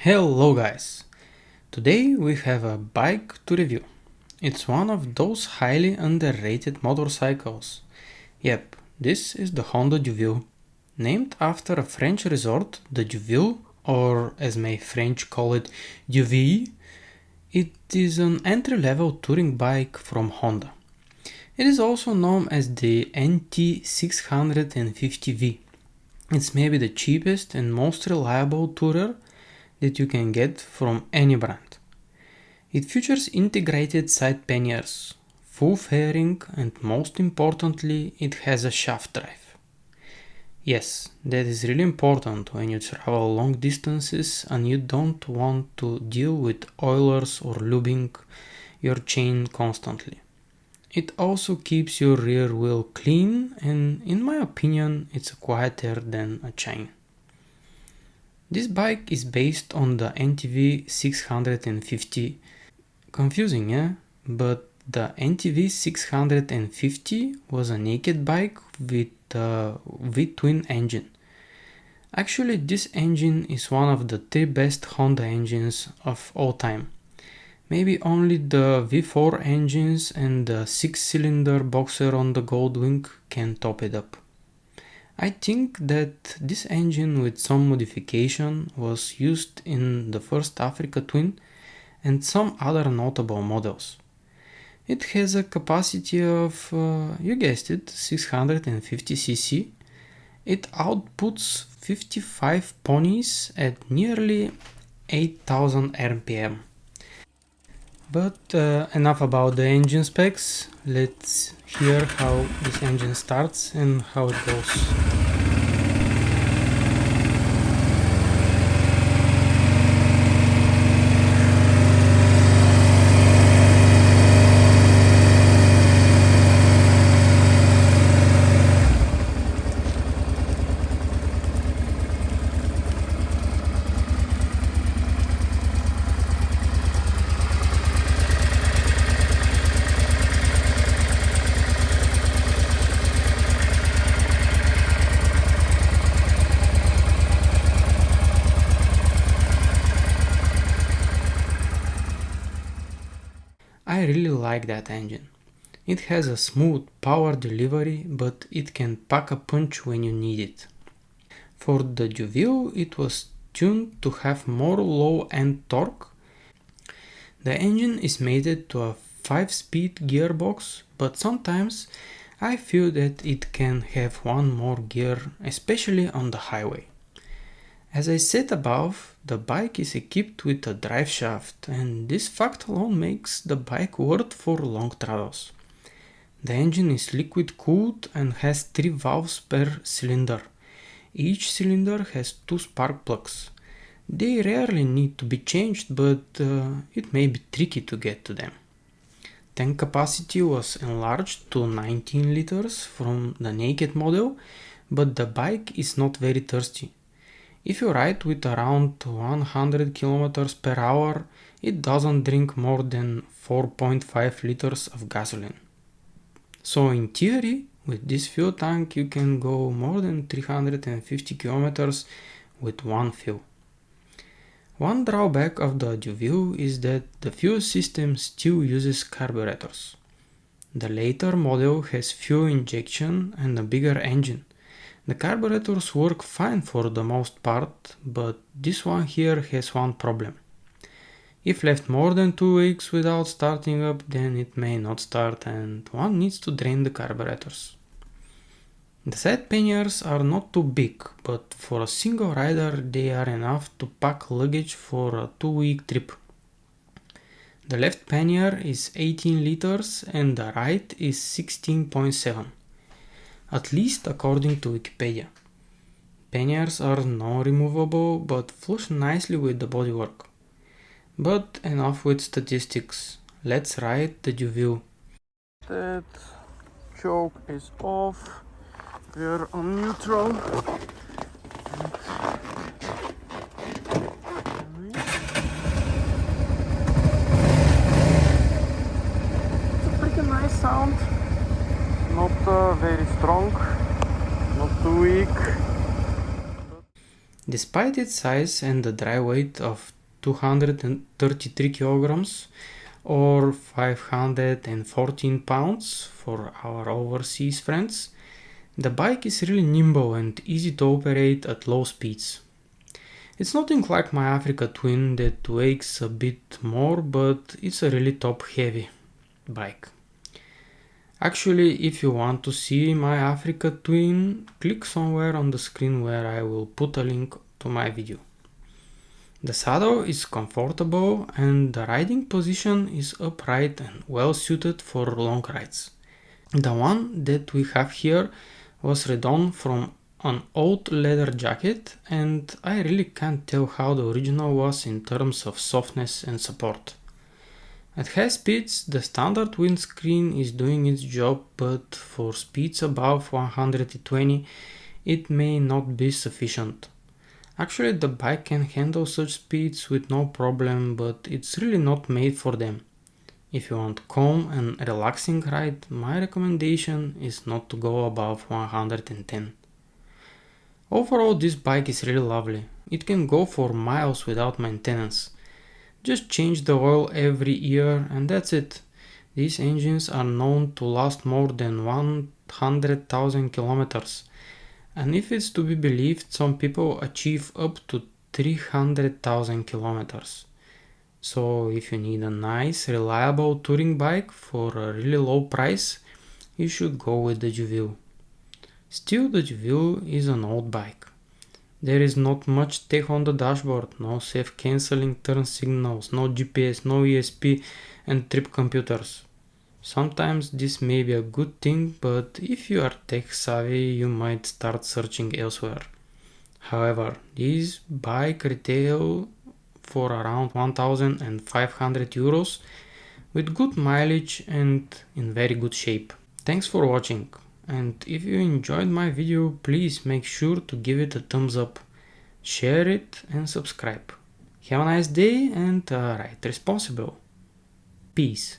Hello guys! Today we have a bike to review. It's one of those highly underrated motorcycles. Yep, this is the Honda Deauville. Named after a French resort, the Deauville, or as my French call it, Deauville, it is an entry-level touring bike from Honda. It is also known as the NT650V. It's maybe the cheapest and most reliable tourer that you can get from any brand. It features integrated side panniers, full fairing, and most importantly, it has a shaft drive. Yes, that is really important when you travel long distances and you don't want to deal with oilers or lubing your chain constantly. It also keeps your rear wheel clean, and in my opinion, it's quieter than a chain. This bike is based on the NTV650. Confusing, yeah? But the NTV650 was a naked bike with a V-twin engine. Actually, this engine is one of the 3 best Honda engines of all time. Maybe only the V4 engines and the 6-cylinder boxer on the Goldwing can top it up. I think that this engine with some modification was used in the first Africa Twin and some other notable models. It has a capacity of, you guessed it, 650cc. It outputs 55 ponies at nearly 8000 RPM. But enough about the engine specs. Let's hear how this engine starts and how it goes. I really like that engine. It has a smooth power delivery, but it can pack a punch when you need it. For the Deauville, it was tuned to have more low-end torque. The engine is mated to a 5-speed gearbox, but sometimes I feel that it can have one more gear, especially on the highway. As I said above, the bike is equipped with a drive shaft, and this fact alone makes the bike worth for long travels. The engine is liquid cooled and has 3 valves per cylinder. Each cylinder has 2 spark plugs. They rarely need to be changed, but it may be tricky to get to them. Tank capacity was enlarged to 19 liters from the naked model, but the bike is not very thirsty. If you ride with around 100 km per hour, it doesn't drink more than 4.5 liters of gasoline. So in theory, with this fuel tank you can go more than 350 km with one fill. One drawback of the Deauville is that the fuel system still uses carburetors. The later model has fuel injection and a bigger engine. The carburetors work fine for the most part, but this one here has one problem. If left more than 2 weeks without starting up, then it may not start and one needs to drain the carburetors. The side panniers are not too big, but for a single rider they are enough to pack luggage for a 2-week trip. The left pannier is 18 liters and the right is 16.7. At least according to Wikipedia. Panniers are non-removable but flush nicely with the bodywork. But enough with statistics, let's ride the Deauville. That choke is off, we're on neutral. It's a pretty nice sound. Not very strong, not too weak. Despite its size and the dry weight of 233 kilograms or 514 pounds for our overseas friends. The bike is really nimble and easy to operate at low speeds. It's nothing like my Africa Twin that weighs a bit more, but it's a really top heavy bike. Actually, if you want to see my Africa Twin, click somewhere on the screen where I will put a link to my video. The saddle is comfortable and the riding position is upright and well suited for long rides. The one that we have here was redone from an old leather jacket, and I really can't tell how the original was in terms of softness and support. At high speeds, the standard windscreen is doing its job, but for speeds above 120, it may not be sufficient. Actually, the bike can handle such speeds with no problem, but it's really not made for them. If you want calm and relaxing ride, my recommendation is not to go above 110. Overall, this bike is really lovely. It can go for miles without maintenance. Just change the oil every year and that's it. These engines are known to last more than 100,000 kilometers. And if it's to be believed, some people achieve up to 300,000 kilometers. So if you need a nice, reliable touring bike for a really low price, you should go with the Deauville. Still, the Deauville is an old bike. There is not much tech on the dashboard, no safe cancelling turn signals, no GPS, no ESP and trip computers. Sometimes this may be a good thing, but if you are tech savvy, you might start searching elsewhere. However, this bike retail for around 1,500 euros with good mileage and in very good shape. Thanks for watching, and if you enjoyed my video, please make sure to give it a thumbs up, share it and subscribe. Have a nice day and ride responsible. Peace.